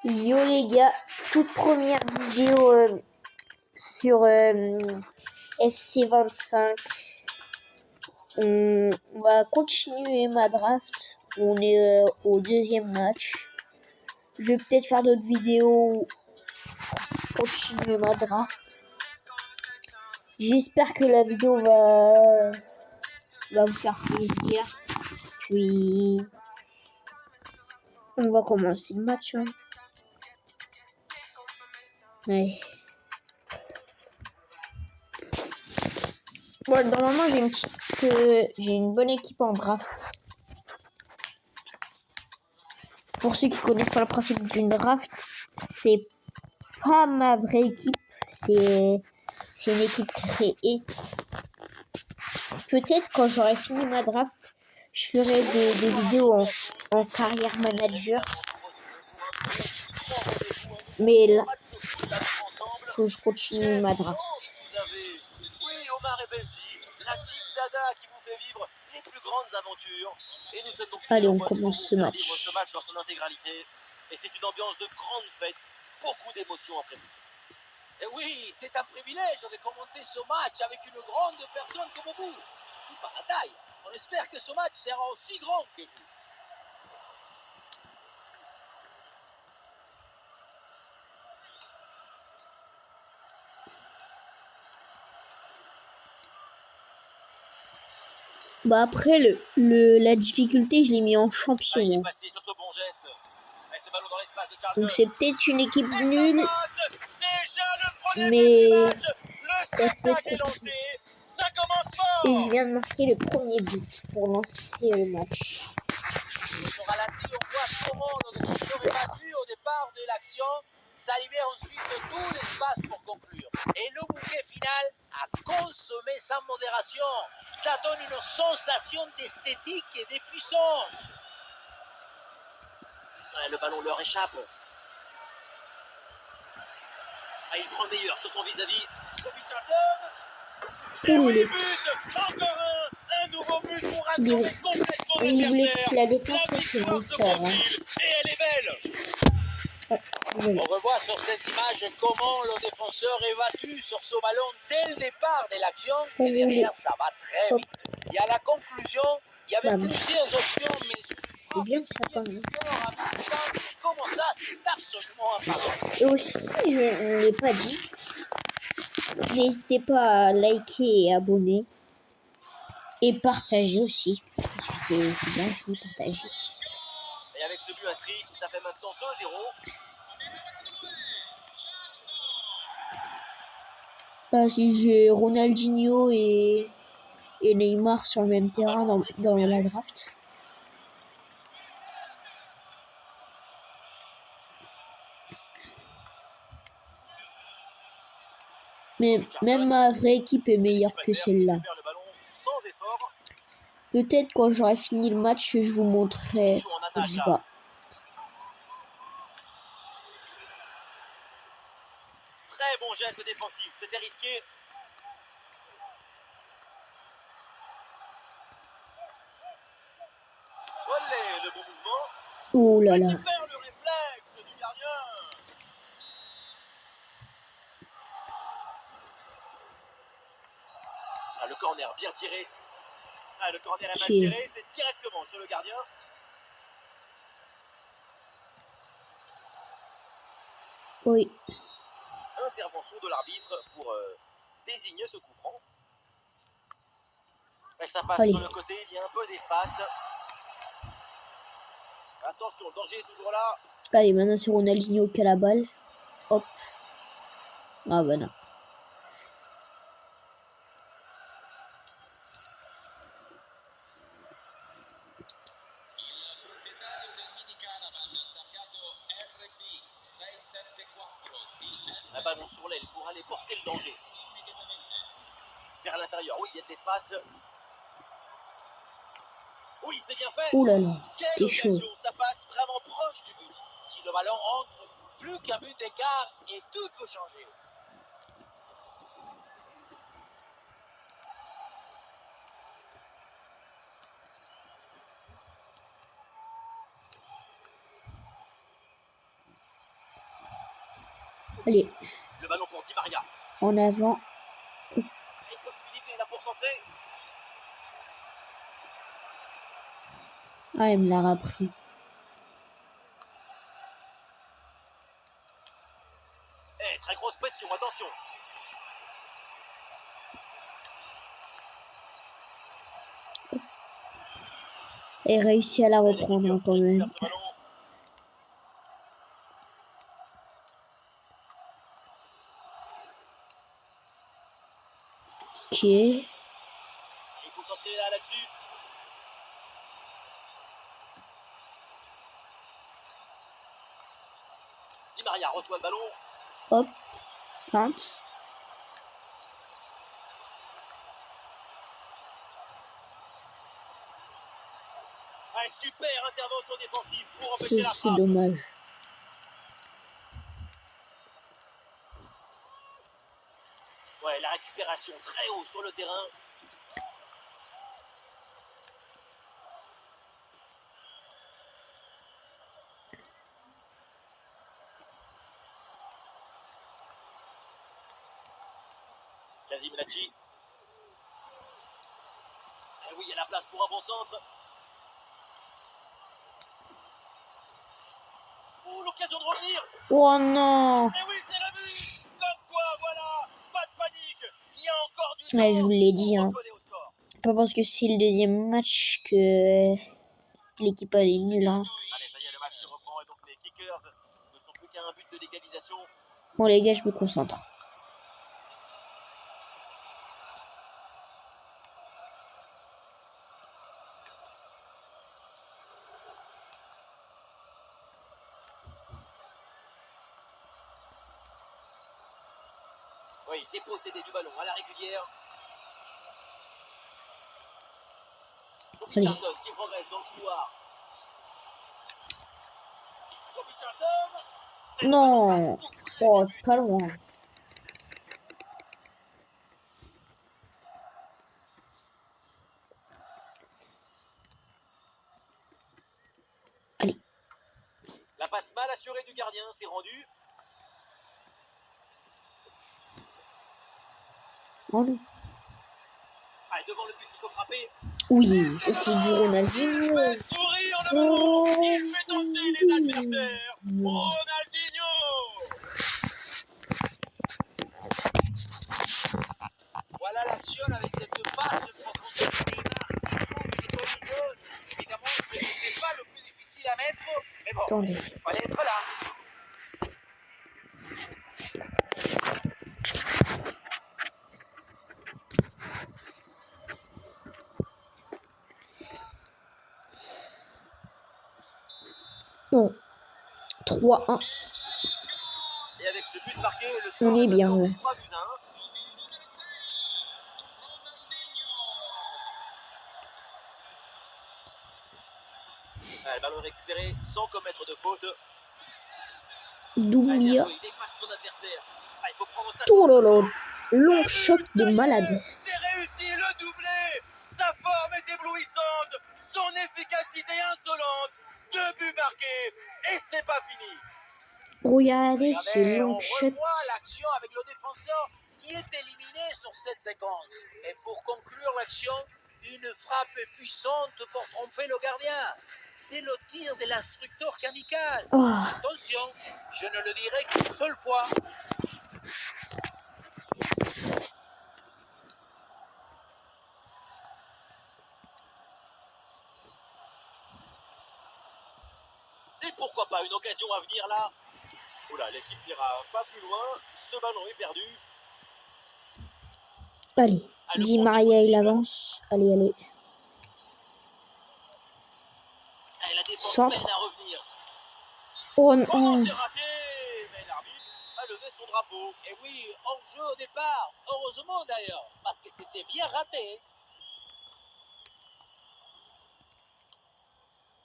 Yo les gars, toute première vidéo sur FC25. On va continuer ma draft. On est au deuxième match. Je vais peut-être faire d'autres vidéos pour continuer ma draft. J'espère que la vidéo va vous faire plaisir. Puis on va commencer le match. Hein. Ouais. Bon, normalement j'ai une bonne équipe en draft. Pour ceux qui connaissent pas le principe d'une draft, c'est pas ma vraie équipe, c'est une équipe créée. Peut-être quand j'aurai fini ma draft, je ferai des vidéos en carrière manager. Mais là, faut que je continue ma draft. Oui, Omar et Benji, la team Dada qui vous fait vivre les plus grandes aventures. Et nous sommes donc allez, on commence ce match. Vivre ce match dans son intégralité. Et c'est une ambiance de grande fête, beaucoup d'émotions après. Et oui, c'est un privilège de commenter ce match avec une grande personne comme vous. Tout par la taille. On espère que ce match sera aussi grand que vous. Bah après la difficulté, je l'ai mis en champion. Donc c'est peut-être une équipe nulle, mais ça peut être compliqué. Et je viens de marquer le premier but pour lancer le match. Au ralenti, on voit comment le défenseur est battu au départ de l'action. Ça libère ensuite tout l'espace pour conclure. Et le bouquet final a consommé sans modération. Ça donne une sensation d'esthétique et de puissance. Ouais, le ballon leur échappe. Ah, il prend le meilleur sur son vis-à-vis. Poulet. Encore un nouveau but pour assommer complètement l'adversaire. La défense, c'est bon fort. Hein. Et elle est belle. On revoit sur cette image comment le défenseur est battu sur ce ballon dès le départ de l'action. Et derrière, ça va très vite. Et à la conclusion, il y avait plusieurs options, mais c'est bien ça quand même. Comment ça, c'est absolument imparable. Et aussi, je ne l'ai pas dit, n'hésitez pas à liker et abonner. Et partager aussi. C'est bien de partager. Et avec ce but inscrit, ça fait maintenant 2-0. Bah, si j'ai Ronaldinho et Neymar sur le même terrain dans la draft. Mais même ma vraie équipe est meilleure que celle-là. Peut-être quand j'aurai fini le match, je vous montrerai. Je sais pas. Très bon geste défensif, c'était risqué. Olé, le bon mouvement. Oh là là. Super le réflexe du gardien. Ah, le corner bien tiré. Ah, le corner est mal tiré, c'est directement sur le gardien. Oui. Intervention de l'arbitre pour désigner ce coup franc. Et ça passe sur le côté, il y a un peu d'espace. Attention, le danger est toujours là. Allez, maintenant c'est Ronaldinho qui a la balle. Hop. Ah bah non. Un ballon sur l'aile pour aller porter le danger. Vers l'intérieur, oui, il y a de l'espace. Oui, c'est bien fait. Ouh là là, c'était chaud. Ça passe vraiment proche du but. Si le ballon entre, plus qu'un but d'écart et tout peut changer. Allez, Le ballon pour Di Maria. en avant. Il y a une possibilité là pour centrer. Ah, elle me l'a repris. Eh, très grosse pression, attention. Et réussi à la reprendre hein, quand même. Ce ballon. Ok. Il faut centrer là-dessus. Di Maria reçoit le ballon. Hop. Feinte. Ah, super intervention défensive pour empêcher la C'est frappe. dommage. Ouais, la récupération très haut sur le terrain. Kazim Lachi. Eh oui, il y a la place pour un bon centre. Oh, l'occasion de revenir. Oh non. Eh oui, c'est le but. Comme quoi, voilà. Pas de panique. Il y a encore du Ouais, je temps. vous l'ai dit. On Hein. reconnaît au score. Pas parce que c'est le deuxième match que l'équipe elle est nulle. Hein. Allez, ça y est, le match se reprend et donc les kickers ne sont plus qu'à un but de l'égalisation. Bon les gars, je me concentre. Oui, dépossédé du ballon à la régulière. Allez. Richardson qui progresse dans le couloir. Richardson. Non. Oh, pas loin. Allez. La passe mal assurée du gardien, c'est rendu. Oh non. Allez, devant le but, il faut frapper. Oui, ça c'est du Ronaldinho. Il fait sourire le ballon. Il fait danser les adversaires. Ronaldinho. Voilà l'action avec cette passe profondément de Neymar qui trouve une bonne chose. Évidemment, ce n'était pas le plus difficile à mettre, mais bon, Attendez. il fallait être là. Bon. 3-1. Et avec ce but marqué, le On score est est bien, maintenant ouais. 3-1. Le ballon récupéré sans commettre de faute. Bien Doumbia. joué, il dépasse son adversaire. Il faut prendre ça. Oh là là. Long shot de malade. C'est réussi le doublé. Sa forme est éblouissante. Son efficacité insolente. 2 buts marqués. Et ce n'est pas fini. Regardez ce Regardez, long on shot. revoit l'action avec le défenseur qui est éliminé sur cette séquence. Et pour conclure l'action, une frappe puissante pour tromper le gardien. C'est le tir de l'instructeur kamikaze. Oh. Attention, je ne le dirai qu'une seule fois. Et pourquoi pas une occasion à venir là. Oula, l'équipe n'ira pas plus loin. Ce ballon est perdu. Allez. Di Maria, il avance. Allez, allez. Et la défense Centre. peine à revenir. Oh Oh non. non, c'est raté. Mais l'arbitre a levé son drapeau. Et oui, hors-jeu au départ. Heureusement d'ailleurs, parce que c'était bien raté.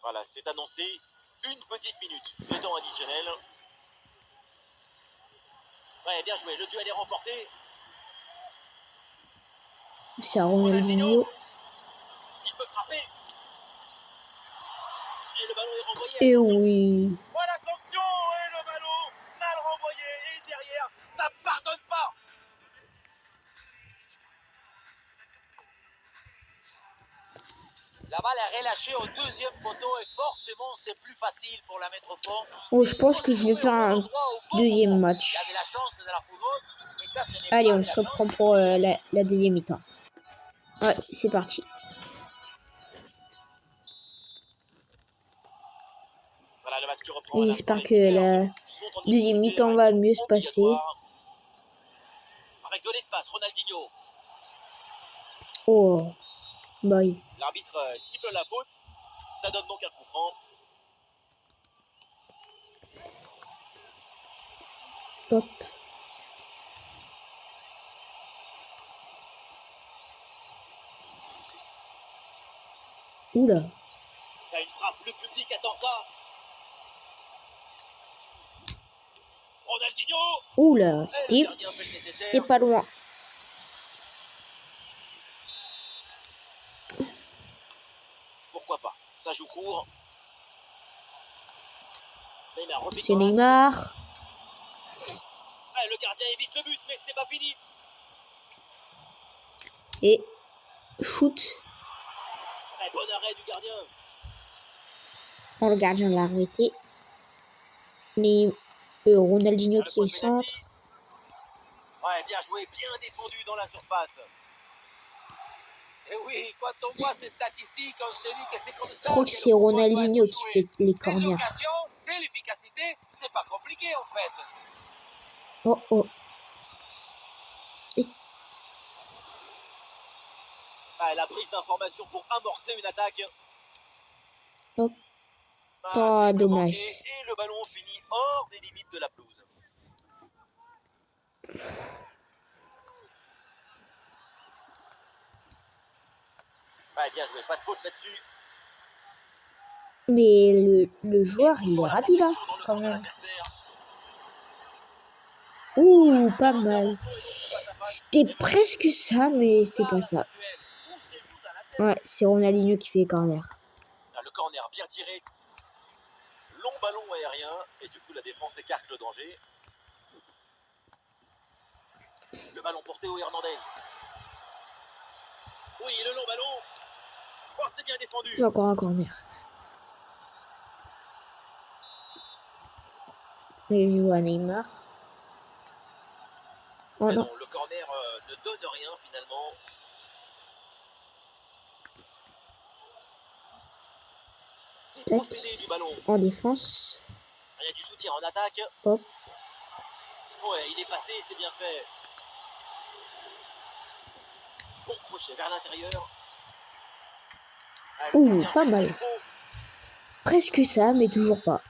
Voilà, c'est annoncé. Une petite minute de temps additionnel. Ouais, bien joué. Le duel est remporté. C'est Ronaldinho. Il peut frapper. Et le ballon est renvoyé. Et oui. Voilà sanction. Et le ballon mal renvoyé. Et derrière. balle est relâchée au deuxième poteau et forcément c'est plus facile pour la mettre au fond. Oh, je pense que je vais faire un deuxième match. Il y a de la chance dans la football, mais ça, ce n'est Allez, pas on de la se reprend chance. pour la deuxième mi-temps. Ouais, c'est parti. Voilà le match qui reprend. J'espère que la deuxième mi-temps va mieux se passer. Avec de l'espace, Ronaldinho. Oh, boy. L'arbitre siffle la faute. Ça donne donc un coup franc. Hop. Oula. Il y a une frappe, le public attend ça. Ronaldinho. Oula, Et le gardien fait le c'était nécessaire. pas loin. Pourquoi pas? Ça joue court. Neymar repique C'est dans l'axe. Neymar. Ah, le gardien évite le but, mais ce n'est pas fini. Et shoot. Ah, bon arrêt du gardien. Oh, le gardien l'a arrêté. Ronaldinho qui est centre. Ouais, bien joué, bien défendu dans la surface. Et oui, quand on voit ces statistiques, on se dit que c'est comme ça. Je crois que c'est Ronaldinho qui fait les corners. Des occasions, de l'efficacité, c'est pas compliqué en fait. Oh, oh. Ah, la prise d'information pour amorcer une attaque. Hop. Ah, Oh, triple dommage. manqué, et le ballon finit hors des limites de la pelouse. Ouais, bien joué, pas de faute là-dessus. Mais le joueur, il est rapide, hein, quand même. Ouh, pas mal. C'était presque ça, mais c'était pas ça. Ouais, c'est Ronaldinho qui fait les corners. Le corner bien tiré. Long ballon aérien. Et du coup, la défense écarte le danger. Le ballon porté au Hernandez. Oui, le long ballon. Oh, c'est bien défendu. J'ai encore un corner. Et je joue à Neymar. Oh Mais non. non, le corner ne donne rien finalement. Tac. Procédé du ballon. En défense. Il y a du soutien en attaque. Hop. Ouais, il est passé, c'est bien fait. Bon crochet vers l'intérieur. Ouh, pas mal. Presque ça, mais toujours pas.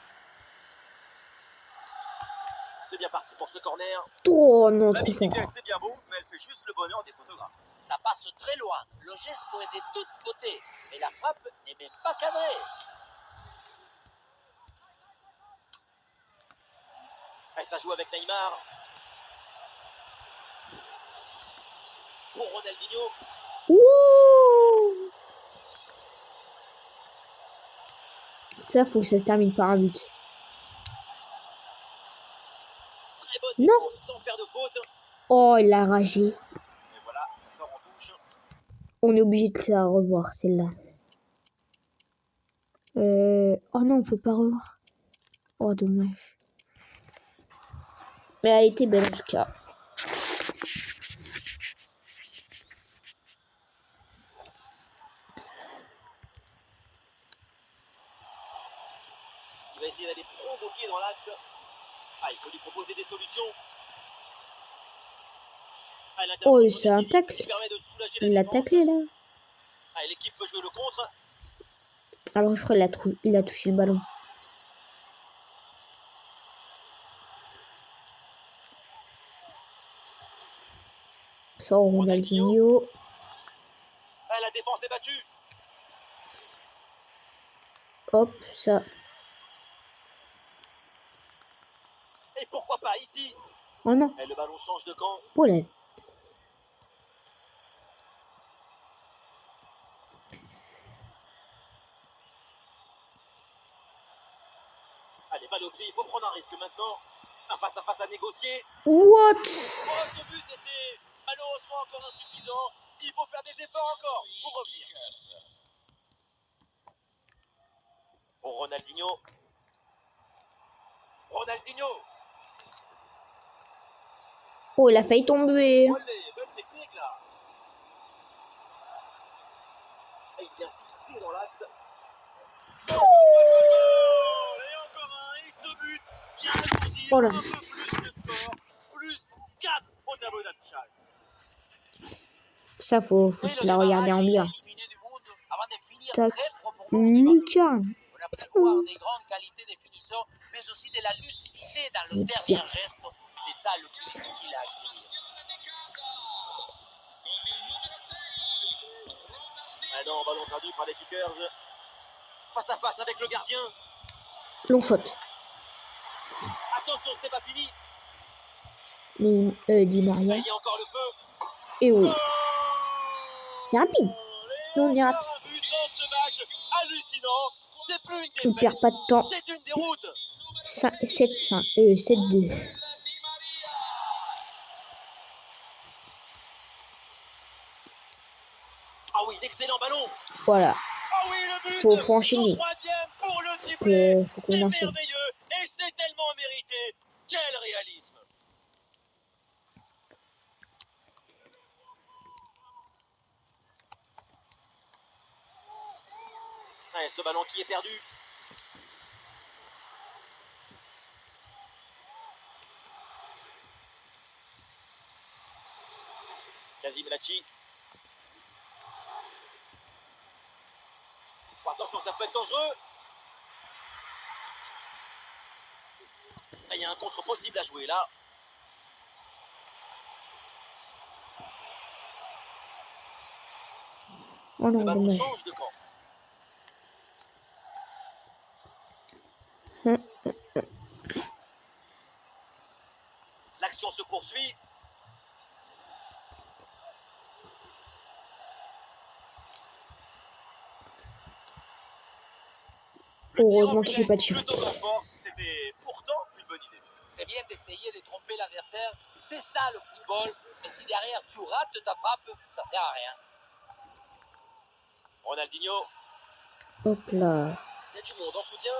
C'est bien parti pour ce corner. Oh non, La trop fort. bicyclette, c'est bien beau, mais elle fait juste le bonheur des photographes. Ça passe très loin. Le geste est de toute beauté, mais la frappe n'est même pas cadrée. Et ça joue avec Neymar. Pour Ronaldinho. Ouh. Ça, faut que ça se termine par un but. Très bonne Non. défense sans faire de faute. Oh, il a ragé. Et voilà, ça sort en touche. On est obligé de la revoir, celle-là. Oh non, on peut pas revoir. Oh, dommage. Mais elle était belle en tout cas. Il va essayer d'aller provoquer dans l'axe. Ah, il faut lui proposer des solutions. Ah, Oh, c'est un tacle. Il l'a défense. taclé là. Ah, l'équipe peut jouer le contre. Alors je crois qu'il a touché le ballon. Sort Ronaldinho. Ah, la défense est battue. Hop, ça. Et pourquoi pas ici? Oh non. Et le ballon change de camp. Voilà. Allez, balle au pied, il faut prendre un risque maintenant. Un face à face à négocier. What? Oh, ce but était malheureusement encore insuffisant. Il faut faire des efforts encore pour revenir. Pour Ronaldinho. Ronaldinho. Oh, il a failli tomber. Olé, bonne technique là. Et il vient fixer dans l'axe. Et encore un, et ce but vient alourdir Oh là. un peu plus le score. Plus 4 au tableau d'affichage. Ça, faut Oui, se le la regarder en démarrage, il bien. a éliminé du monde avant de finir Tac. très profondément au niveau de Lucas. but. On a pu voir des grandes qualités de finition, mais aussi de la lucidité dans le C'est dernier bien. geste. C'est ça le plus difficile à acquérir. Ah non, ballon traduit par les kickers. Face à face avec le gardien. Long shot. Attention, c'est pas fini. Di Maria. Il y a encore le feu. Et oui. Oh, C'est rapide. et On est encore rapide. un but dans ce match hallucinant. C'est plus une On défaite. perd pas de temps. C'est une déroute. 7-5. 7-2. Ah oui, excellent ballon. Voilà. Ah oui, le but. Faut enchaîner. Son troisième pour le triplé. Faut C'est qu'on enchaîne. merveilleux et c'est tellement mérité. Quel réalisme. Ouais, ce ballon qui est perdu. Kazim Lachi. Attention, ça peut être dangereux. Il y a un contre possible à jouer là. Oh Le non, ballon dommage. change de camp. L'action se poursuit. Heureusement qu'il s'est pas tiré. Plutôt en force, c'était pourtant une bonne idée. C'est bien d'essayer de tromper l'adversaire. C'est ça le football. Mais si derrière tu rates ta frappe, ça sert à rien. Ronaldinho. Hop là. Il y a du monde en soutien.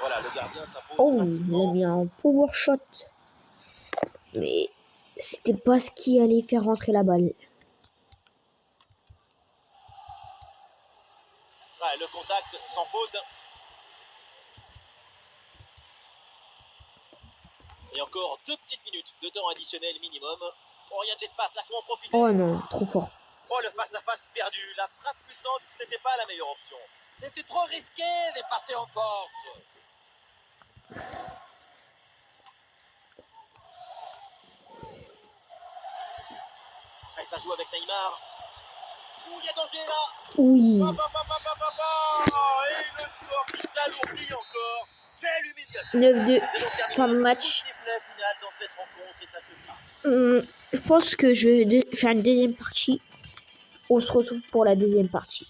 Voilà, le gardien s'impose. Oh, il a mis un power shot. Mais c'était pas ce qui allait faire rentrer la balle. Ouais, le contact sans faute. Et encore 2 petites minutes de temps additionnel minimum. Oh, il y a de l'espace, là, faut en profiter. Oh non, trop fort. Oh, le face-à-face perdu. La frappe puissante, ce n'était pas la meilleure option. C'était trop risqué de passer en force. Et ça joue avec Neymar. Ouh, il y a danger là. Oui. Et le score qui s'alourdit encore. Quelle humiliation. 9-2. Fin de match. Sifflet final dans cette rencontre et ça se dit. Je pense que je vais faire une deuxième partie. On se retrouve pour la deuxième partie.